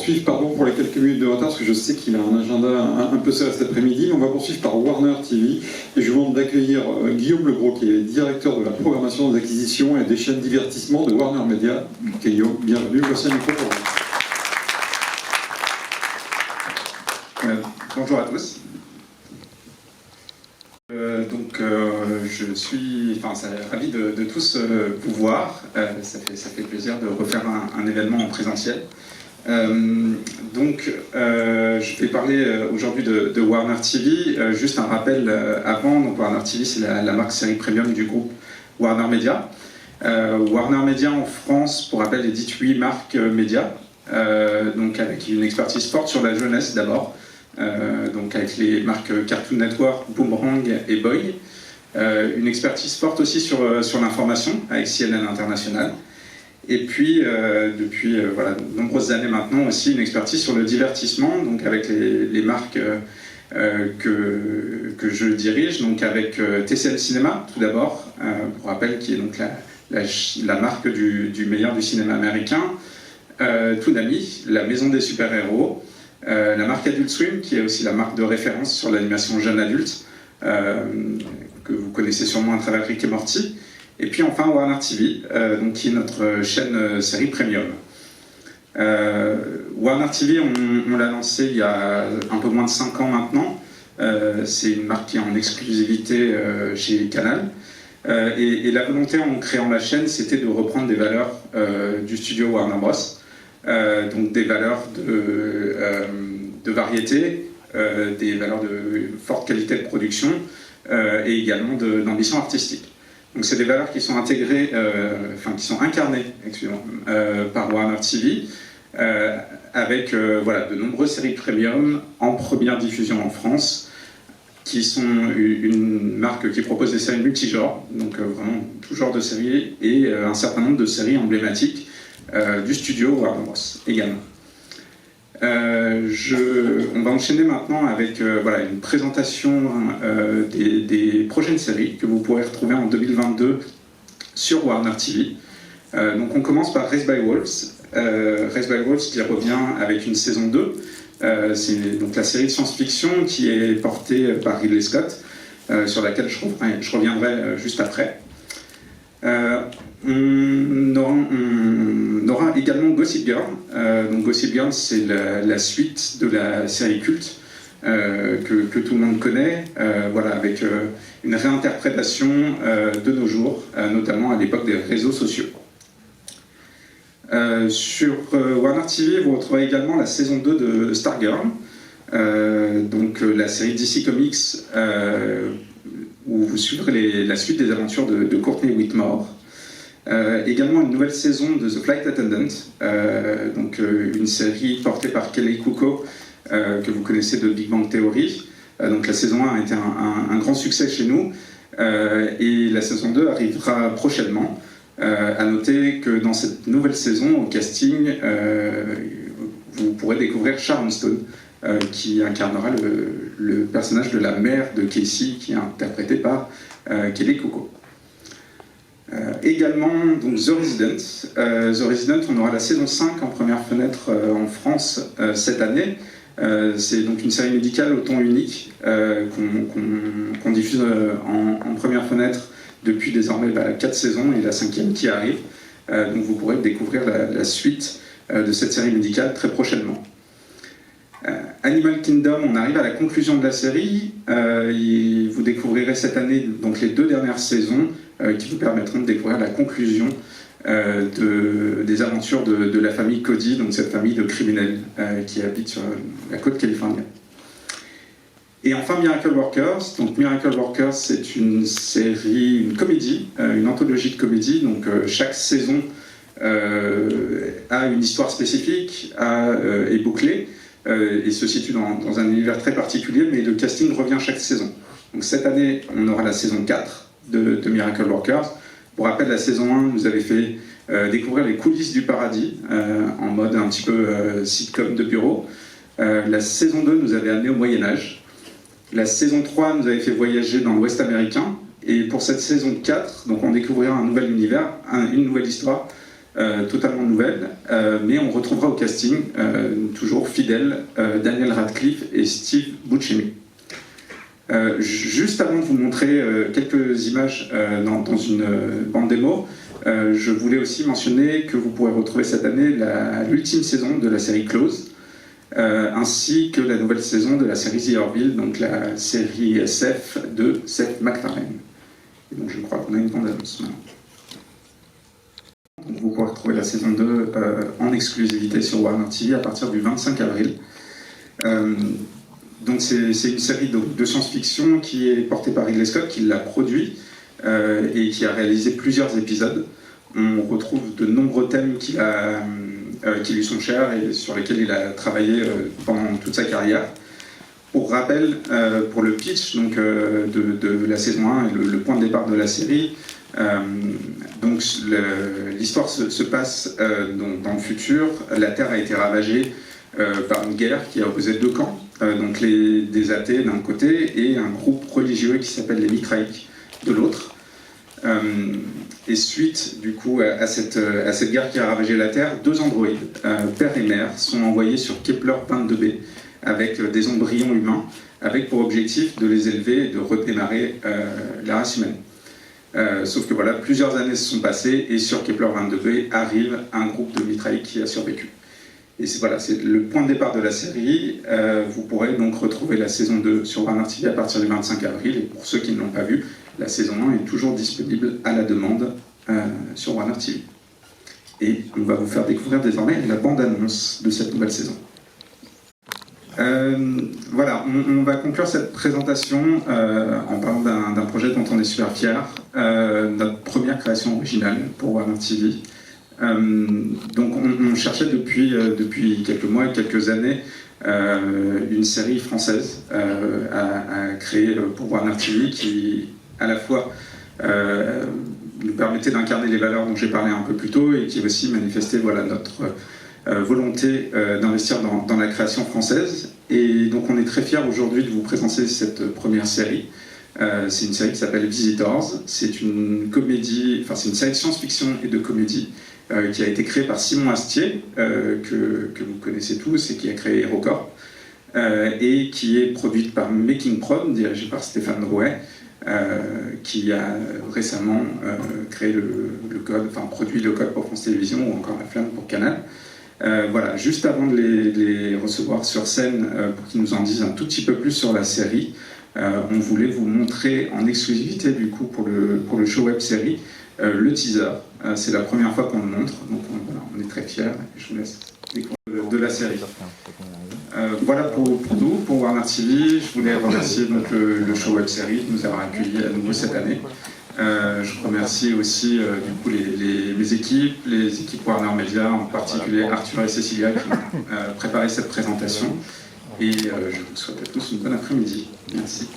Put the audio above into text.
poursuivre, pardon pour les quelques minutes de retard, parce que je sais qu'il a un agenda un peu serré cet après-midi, mais on va poursuivre par Warner TV. Et je vous demande d'accueillir Guillaume Legros, qui est directeur de la programmation des acquisitions et des chaînes divertissement de Warner Media. Guillaume, bienvenue, voici un micro pour vous. Bonjour à tous. Je suis ravi de tous vous voir. Ça fait plaisir de refaire un événement en présentiel. Je vais parler aujourd'hui de Warner TV. Juste un rappel avant, donc Warner TV c'est la marque série premium du groupe Warner Media. Warner Media en France, pour rappel, édite 8 marques médias, donc avec une expertise forte sur la jeunesse d'abord. Donc avec les marques Cartoon Network, Boomerang et Boing. Une expertise forte aussi sur l'information avec CNN International. Et puis, depuis de nombreuses années maintenant aussi, une expertise sur le divertissement, donc avec les marques que je dirige, donc avec TCM Cinéma tout d'abord, pour rappel, qui est donc la marque du meilleur du cinéma américain, Toonami, la maison des super-héros, la marque Adult Swim, qui est aussi la marque de référence sur l'animation jeune adulte, que vous connaissez sûrement à travers Rick et Morty, et puis enfin Warner TV, qui est notre chaîne série premium. Warner TV, on l'a lancé il y a un peu moins de 5 ans maintenant. C'est une marque qui est en exclusivité chez Canal. Et la volonté en créant la chaîne, c'était de reprendre des valeurs du studio Warner Bros. Donc des valeurs de variété, des valeurs de forte qualité de production et également d'ambition artistique. Donc c'est des valeurs qui sont intégrées, qui sont incarnées par Warner TV avec de nombreuses séries premium en première diffusion en France, qui sont une marque qui propose des séries multigenres, donc vraiment tout genre de séries et un certain nombre de séries emblématiques du studio Warner Bros. Également. On va enchaîner maintenant avec une présentation des prochaines séries que vous pourrez retrouver en 2022 sur Warner TV. Donc on commence par Raised by Wolves. Raised by Wolves qui revient avec une saison 2. C'est donc la série de science-fiction qui est portée par Ridley Scott, sur laquelle je reviendrai juste après. On aura également Gossip Girl. Donc Gossip Girl, c'est la suite de la série culte que tout le monde connaît, avec une réinterprétation de nos jours, notamment à l'époque des réseaux sociaux. Sur Warner TV, vous retrouverez également la saison 2 de Stargirl, la série DC Comics, où vous suivrez la suite des aventures de Courtney Whitmore. Également une nouvelle saison de The Flight Attendant, une série portée par Kelly Kuko, que vous connaissez de Big Bang Theory. La saison 1 a été un grand succès chez nous, et la saison 2 arrivera prochainement. À noter que dans cette nouvelle saison, au casting, vous pourrez découvrir Sharon Stone, qui incarnera le personnage de la mère de Casey, qui est interprété par Kelly Kuko. Également donc The Resident. The Resident, on aura la saison 5 en première fenêtre en France cette année. C'est donc une série médicale au ton unique qu'on diffuse en première fenêtre depuis désormais 4 saisons et la 5e qui arrive. Donc vous pourrez découvrir la suite de cette série médicale très prochainement. Animal Kingdom, on arrive à la conclusion de la série. Vous découvrirez cette année donc les 2 dernières saisons qui vous permettront de découvrir la conclusion des aventures de la famille Cody, donc cette famille de criminels qui habite sur la côte californienne. Et enfin Miracle Workers. Donc Miracle Workers, c'est une série, une comédie, une anthologie de comédie. Donc chaque saison a une histoire spécifique, est bouclée et se situe dans un univers très particulier, mais le casting revient chaque saison. Donc cette année, on aura la saison 4 de Miracle Workers. Pour rappel, la saison 1 nous avait fait découvrir les coulisses du paradis en mode un petit peu sitcom de bureau. La saison 2 nous avait amené au Moyen-Âge. La saison 3 nous avait fait voyager dans l'Ouest américain. Et pour cette saison 4, donc on découvrira un nouvel univers, une nouvelle histoire totalement nouvelle, mais on retrouvera au casting, toujours fidèles, Daniel Radcliffe et Steve Buscemi. Juste avant de vous montrer quelques images dans une bande démo, je voulais aussi mentionner que vous pourrez retrouver cette année l'ultime saison de la série Close, ainsi que la nouvelle saison de la série The Orville, donc la série SF de Seth MacFarlane. Et donc je crois qu'on a une bande annonce maintenant. Donc vous pourrez retrouver la saison 2 en exclusivité sur Warner TV à partir du 25 avril. Donc c'est une série de science-fiction qui est portée par Ridley Scott, qui l'a produit et qui a réalisé plusieurs épisodes. On retrouve de nombreux thèmes qui lui sont chers et sur lesquels il a travaillé pendant toute sa carrière. Pour rappel, pour le pitch donc, de la saison 1 et le point de départ de la série, donc l'histoire se passe dans le futur. La Terre a été ravagée par une guerre qui a opposé deux camps, donc des athées d'un côté et un groupe religieux qui s'appelle les Mithraïques de l'autre. Et suite du coup à cette guerre qui a ravagé la Terre, deux androïdes, père et mère, sont envoyés sur Kepler 22b avec des embryons humains, avec pour objectif de les élever et de redémarrer la race humaine. Sauf que voilà, plusieurs années se sont passées et sur Kepler 22b arrive un groupe de Mithraïques qui a survécu. Et c'est le point de départ de la série. Vous pourrez donc retrouver la saison 2 sur Warner TV à partir du 25 avril. Et pour ceux qui ne l'ont pas vu, la saison 1 est toujours disponible à la demande sur Warner TV. Et on va vous faire découvrir désormais la bande-annonce de cette nouvelle saison. Voilà, on va conclure cette présentation en parlant d'un projet dont on est super fiers, notre première création originale pour Warner TV. Donc on cherchait depuis quelques mois et quelques années une série française à créer pour Warner TV qui à la fois nous permettait d'incarner les valeurs dont j'ai parlé un peu plus tôt et qui aussi manifestait voilà, notre volonté d'investir dans la création française. Et donc on est très fiers aujourd'hui de vous présenter cette première série. C'est une série qui s'appelle Visitors. C'est une comédie, enfin c'est une série de science-fiction et de comédie qui a été créée par Simon Astier, que vous connaissez tous et qui a créé HeroCorp, et qui est produite par Making Prod, dirigée par Stéphane Drouet, qui a récemment créé le code, enfin produit le code pour France Télévisions ou encore La Flamme pour Canal. Voilà, juste avant de les recevoir sur scène pour qu'ils nous en disent un tout petit peu plus sur la série, on voulait vous montrer en exclusivité du coup pour le show web série le teaser. C'est la première fois qu'on le montre, donc voilà, on est très fiers et je vous laisse découvrir de la série. Voilà pour nous, pour Warner TV. Je voulais remercier donc, le show web série de nous avoir accueillis à nouveau cette année. Je remercie aussi du coup mes équipes, les équipes Warner Media, en particulier Arthur et Cécilia qui ont préparé cette présentation. Et je vous souhaite à tous une bonne après-midi. Merci.